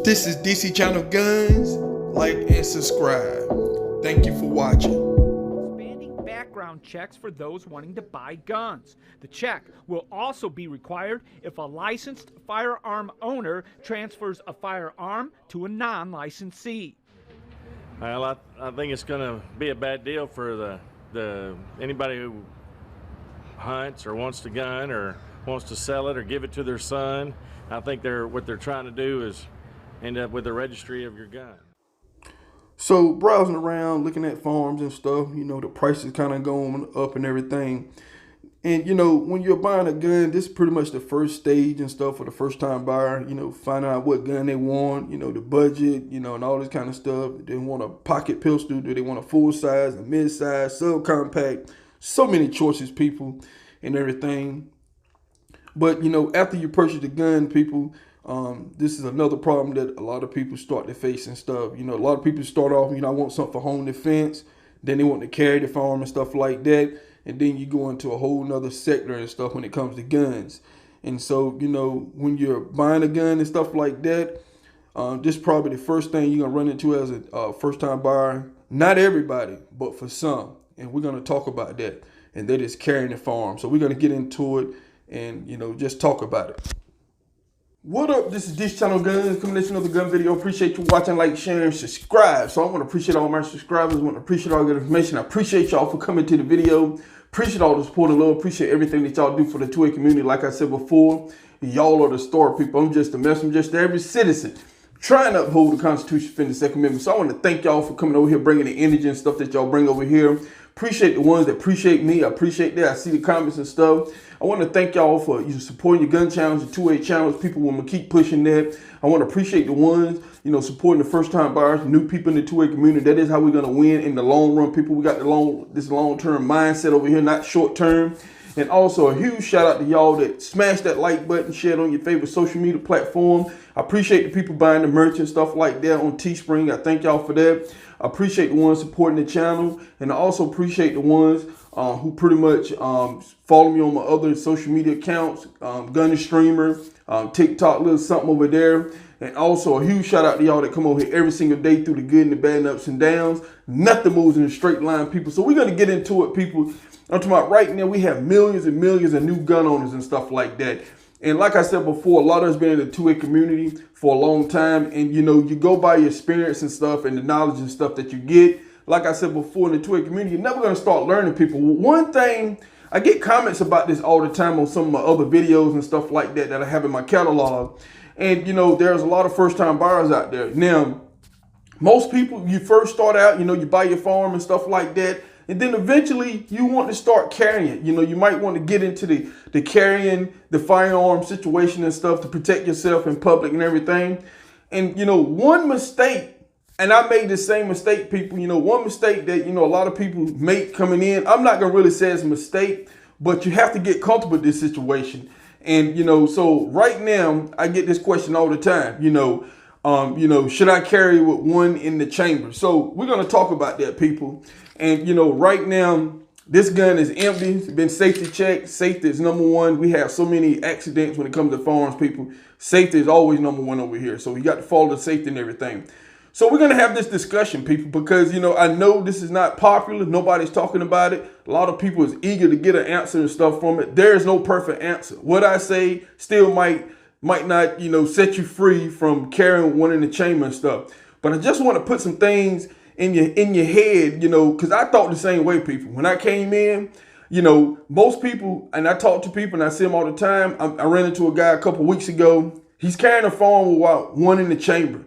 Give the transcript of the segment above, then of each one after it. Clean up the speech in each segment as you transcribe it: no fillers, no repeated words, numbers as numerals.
This is DC Channel Guns. Like and subscribe. Thank you for watching. Expanding background checks for those wanting to buy guns. The check will also be required if a licensed firearm owner transfers a firearm to a non-licensee. Well, I think it's going to be a bad deal for anybody who hunts or wants a gun or wants to sell it or give it to their son. I think what they're trying to do is end up with the registry of your gun. So browsing around, looking at farms and stuff, the prices kind of going up and everything. And, when you're buying a gun, this is pretty much the first stage and stuff for the first time buyer, finding out what gun they want, the budget, and all this kind of stuff. Do they want a pocket pistol? Do they want a full size, a mid size, subcompact? So many choices, people, and everything. But, after you purchase the gun, people, this is another problem that a lot of people start to face and stuff. A lot of people start off, I want something for home defense. Then they want to carry the firearm and stuff like that. And then you go into a whole nother sector and stuff when it comes to guns. And so, when you're buying a gun and stuff like that, this is probably the first thing you're going to run into as a first-time buyer. Not everybody, but for some. And we're going to talk about that. And that is carrying the firearm. So we're going to get into it and, just talk about it. What up? This is DC Channel Guns coming to another gun video. Appreciate you watching, like, sharing, and subscribe. So I want to appreciate all my subscribers. I want to appreciate all the information. I appreciate y'all for coming to the video. Appreciate all the support and love. Appreciate everything that y'all do for the 2A community. Like I said before, y'all are the star people. I'm just a messenger to every citizen trying to uphold the Constitution, defend the Second Amendment. So I want to thank y'all for coming over here, bringing the energy and stuff that y'all bring over here. Appreciate the ones that appreciate me. I appreciate that. I see the comments and stuff. I want to thank y'all for supporting your gun channels, your 2A channels. People will keep pushing that. I want to appreciate the ones, supporting the first-time buyers, new people in the 2A community. That is how we're going to win in the long run, people. We got this long-term mindset over here, not short-term. And also a huge shout-out to y'all that smash that like button, share it on your favorite social media platform. I appreciate the people buying the merch and stuff like that on Teespring. I thank y'all for that. I appreciate the ones supporting the channel, and I also appreciate the ones who pretty much follow me on my other social media accounts, Gun Streamer, TikTok, little something over there. And also a huge shout out to y'all that come over here every single day through the good and the bad and ups and downs. Nothing moves in a straight line, people. So we're going to get into it, people. I'm talking about right now, we have millions and millions of new gun owners and stuff like that. And like I said before, a lot of us been in the 2A community for a long time. And, you go by your experience and stuff and the knowledge and stuff that you get. Like I said before, in the 2A community, you're never going to start learning, people. One thing, I get comments about this all the time on some of my other videos and stuff like that I have in my catalog. And, there's a lot of first-time buyers out there. Now, most people, you first start out, you buy your firearm and stuff like that. And then eventually you want to start carrying it. You might want to get into the carrying the firearm situation and stuff to protect yourself in public and everything. And, one mistake, and I made the same mistake, people, one mistake that, a lot of people make coming in. I'm not going to really say it's a mistake, but you have to get comfortable with this situation. And, so right now I get this question all the time, should I carry with one in the chamber? So we're going to talk about that, people. And, right now, this gun is empty. It's been safety checked. Safety is number one. We have so many accidents when it comes to firearms, people. Safety is always number one over here. So you got to follow the safety and everything. So we're going to have this discussion, people, because, I know this is not popular. Nobody's talking about it. A lot of people is eager to get an answer and stuff from it. There is no perfect answer. What I say still might not, set you free from carrying one in the chamber and stuff. But I just want to put some things in your head, because I thought the same way, people. When I came in, most people, and I talk to people and I see them all the time. I ran into a guy a couple weeks ago. He's carrying a firearm with one in the chamber.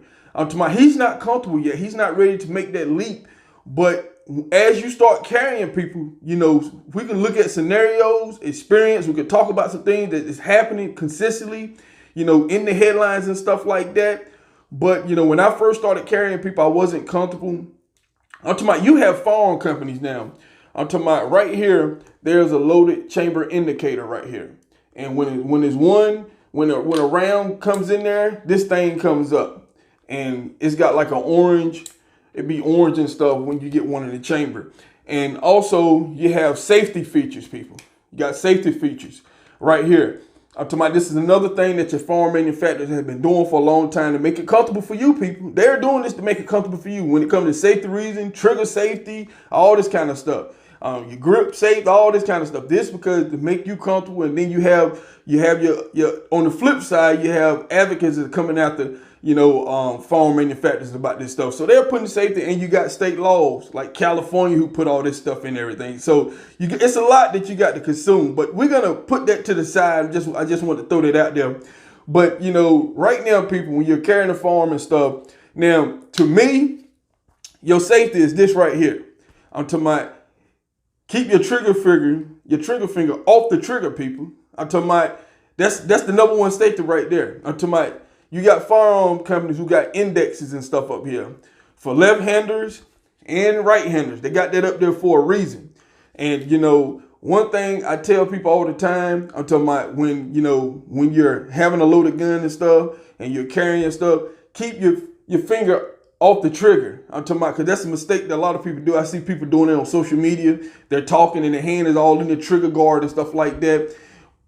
He's not comfortable yet. He's not ready to make that leap. But as you start carrying, people, we can look at scenarios, experience. We can talk about some things that is happening consistently, in the headlines and stuff like that. But, when I first started carrying, people, I wasn't comfortable. I'm talking about, you have firearm companies now. I'm talking about right here, there's a loaded chamber indicator right here. And when a round comes in there, this thing comes up. And it's got like an orange, it'd be orange and stuff when you get one in the chamber. And also you have safety features, people. You got safety features right here. I'm talking about this is another thing that your farm manufacturers have been doing for a long time to make it comfortable for you people. They're doing this to make it comfortable for you when it comes to safety reason, trigger safety, all this kind of stuff. Your grip safe, all this kind of stuff. This because to make you comfortable, and then you have your on the flip side, you have advocates that are coming after farm manufacturers about this stuff. So they're putting safety, and you got state laws like California who put all this stuff in everything. So it's a lot that you got to consume. But we're gonna put that to the side. I just want to throw that out there. But right now, people, when you're carrying a farm and stuff, now to me, your safety is this right here. I'm talking about keep your trigger finger off the trigger, people. I'm talking about that's the number one safety right there. I'm talking about you got firearm companies who got indexes and stuff up here for left-handers and right-handers. They got that up there for a reason. And one thing I tell people all the time, I'm talking about when you're having a loaded gun and stuff and you're carrying stuff, keep your finger off the trigger. I'm talking about, because that's a mistake that a lot of people do. I see people doing it on social media. They're talking and their hand is all in the trigger guard and stuff like that.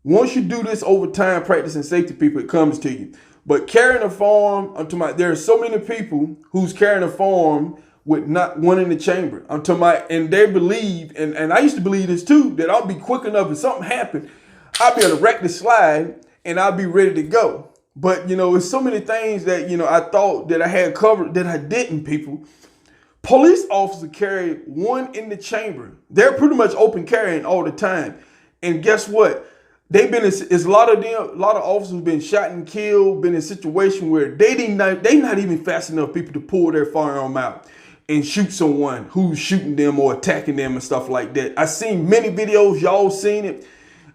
Once you do this over time, practicing safety, people, it comes to you. But carrying a farm, I'm talking about, there are so many people who's carrying a farm with not one in the chamber. I'm talking about, and they believe, and I used to believe this too, that I'll be quick enough if something happened, I'll be able to wreck the slide and I'll be ready to go. But it's so many things that I thought that I had covered that I didn't, people. Police officers carry one in the chamber. They're pretty much open carrying all the time. And guess what? They've been a lot of officers been shot and killed, been in a situation where they not even fast enough people to pull their firearm out and shoot someone who's shooting them or attacking them and stuff like that. I seen many videos, y'all seen it.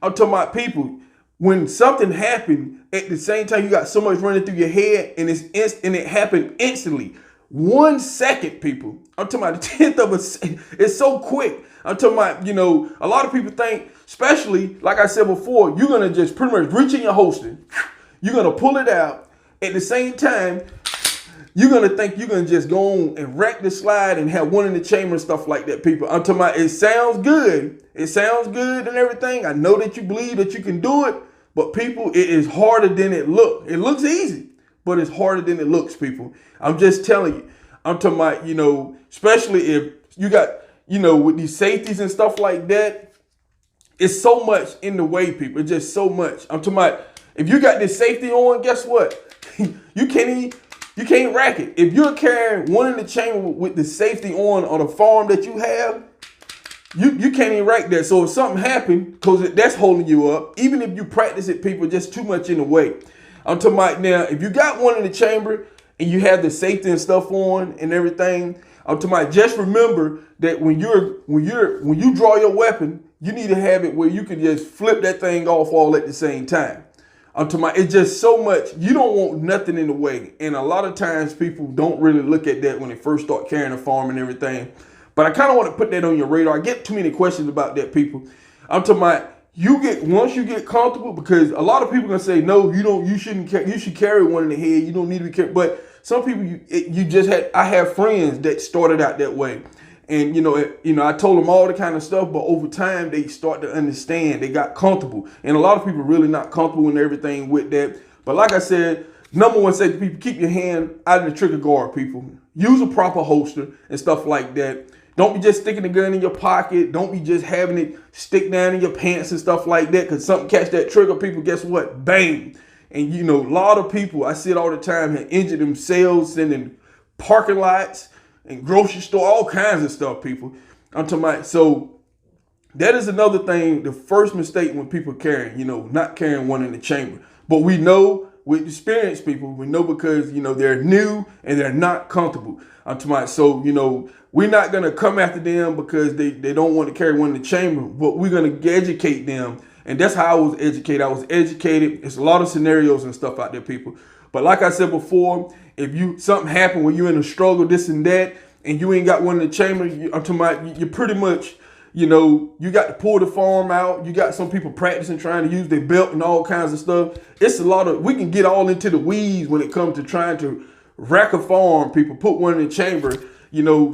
I'm talking about people, when something happened, at the same time you got so much running through your head and it happened instantly. 1 second, people. I'm talking about the 10th of a second. It's so quick. I'm talking about, a lot of people think, especially, like I said before, you're going to just pretty much reach in your holster. You're going to pull it out. At the same time, you're going to think you're going to just go on and wreck the slide and have one in the chamber and stuff like that, people. I'm talking about, it sounds good. It sounds good and everything. I know that you believe that you can do it, but people, it is harder than it looks. It looks easy, but it's harder than it looks, people. I'm just telling you. I'm talking about, especially if you got, with these safeties and stuff like that, it's so much in the way, people. It's just so much. I'm talking about, if you got this safety on, guess what? You can't rack it. If you're carrying one in the chamber with the safety on the farm that you have, you can't even rack that. So if something happened, because that's holding you up, even if you practice it, people, just too much in the way. I'm talking about now, if you got one in the chamber and you have the safety and stuff on and everything, I'm talking about, just remember that when you draw your weapon, you need to have it where you can just flip that thing off all at the same time. I'm talking about, it's just so much. You don't want nothing in the way. And a lot of times people don't really look at that when they first start carrying a farm and everything. But I kind of want to put that on your radar. I get too many questions about that, people. I'm talking about, once you get comfortable, because a lot of people are gonna say, no, you should carry one in the head. You don't need to be carried. But some people, I have friends that started out that way. And, I told them all the kind of stuff, but over time they start to understand. They got comfortable. And a lot of people really not comfortable and everything with that. But like I said, number one, say to people, keep your hand out of the trigger guard, people. Use a proper holster and stuff like that. Don't be just sticking the gun in your pocket. Don't be just having it stick down in your pants and stuff like that. Because something catch that trigger, people, guess what? Bang. And, a lot of people, I see it all the time, have injured themselves in parking lots and grocery store, all kinds of stuff, people. I'm talking about, so that is another thing, the first mistake when people carrying, not carrying one in the chamber. But we know with experienced people, we know because, they're new and they're not comfortable. I'm talking about, so, we're not going to come after them because they don't want to carry one in the chamber, but we're going to educate them. And that's how I was educated. I was educated. It's a lot of scenarios and stuff out there, people. But like I said before, if something happened when you're in a struggle, this and that, and you ain't got one in the chamber, I'm talking about, you're pretty much, you got to pull the farm out. You got some people practicing trying to use their belt and all kinds of stuff. It's a lot of, we can get all into the weeds when it comes to trying to rack a farm, people, put one in the chamber.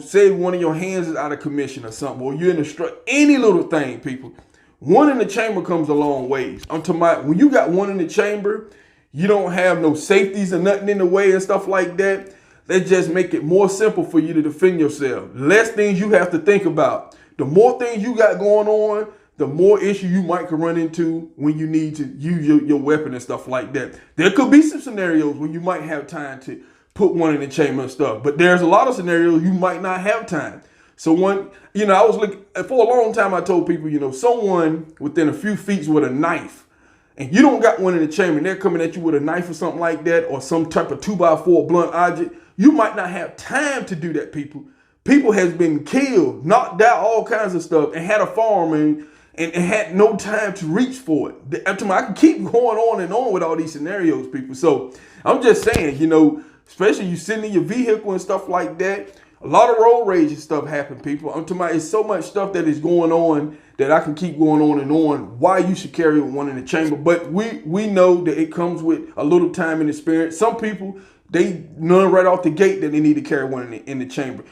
Say one of your hands is out of commission or something, or you're in a any little thing, people. One in the chamber comes a long ways. I'm talking about when you got one in the chamber, you don't have no safeties or nothing in the way and stuff like that. That just make it more simple for you to defend yourself. Less things you have to think about. The more things you got going on, the more issue you might could run into when you need to use your weapon and stuff like that. There could be some scenarios where you might have time to put one in the chamber and stuff, but there's a lot of scenarios you might not have time. So I was looking, for a long time I told people, someone within a few feet with a knife, and you don't got one in the chamber, and they're coming at you with a knife or something like that, or some type of 2x4 blunt object, you might not have time to do that, people. People has been killed, knocked out, all kinds of stuff, and had a firearm and had no time to reach for it. I can keep going on and on with all these scenarios, people. So I'm just saying, especially you sitting in your vehicle and stuff like that, a lot of road rage and stuff happen, people. I'm talking about it's so much stuff that is going on that I can keep going on and on why you should carry one in the chamber. But we know that it comes with a little time and experience. Some people, they know right off the gate that they need to carry one in the chamber.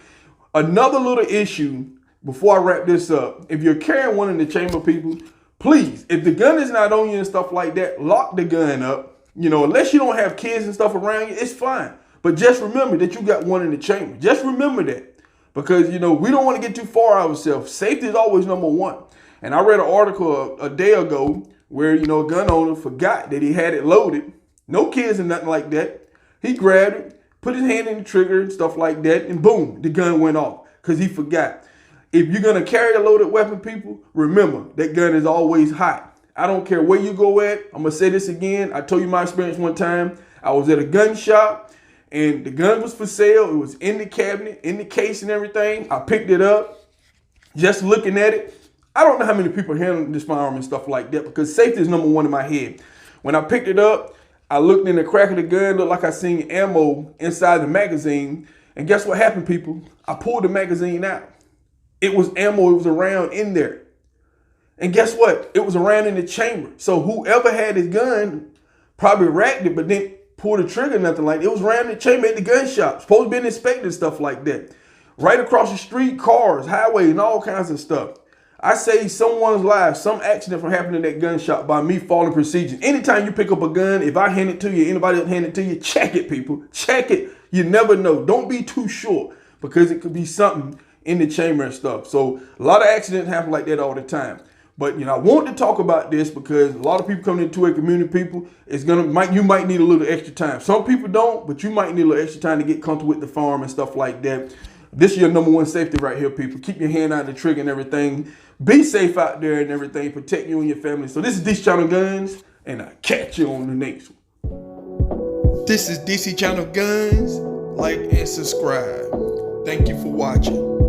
Another little issue before I wrap this up, if you're carrying one in the chamber, people, please, if the gun is not on you and stuff like that, lock the gun up. Unless you don't have kids and stuff around you, it's fine. But just remember that you got one in the chamber. Just remember that. Because, we don't want to get too far ourselves. Safety is always number one. And I read an article a day ago where, a gun owner forgot that he had it loaded. No kids and nothing like that. He grabbed it, put his hand in the trigger and stuff like that, and boom, the gun went off because he forgot. If you're going to carry a loaded weapon, people, remember that gun is always hot. I don't care where you go at. I'm going to say this again. I told you my experience one time. I was at a gun shop and the gun was for sale. It was in the cabinet, in the case and everything. I picked it up, just looking at it. I don't know how many people handle this firearm and stuff like that because safety is number one in my head. When I picked it up, I looked in the crack of the gun, looked like I seen ammo inside the magazine. And guess what happened, people? I pulled the magazine out. It was ammo, it was around in there. And guess what? It was around in the chamber. So whoever had his gun probably racked it, but didn't pull the trigger, nothing like that. It was around the chamber at the gun shop. Supposed to be inspected and stuff like that. Right across the street, cars, highways, and all kinds of stuff. I saved someone's life, some accident from happening at that gun shop by me following procedures. Anytime you pick up a gun, if I hand it to you, anybody else hand it to you, check it, people. Check it. You never know. Don't be too sure because it could be something in the chamber and stuff. So a lot of accidents happen like that all the time. But I want to talk about this because a lot of people coming into a community, people, you might need a little extra time. Some people don't, but you might need a little extra time to get comfortable with the firearm and stuff like that. This is your number one safety right here, people. Keep your hand out the trigger and everything. Be safe out there and everything. Protect you and your family. So this is DC Channel Guns, and I'll catch you on the next one. This is DC Channel Guns. Like and subscribe. Thank you for watching.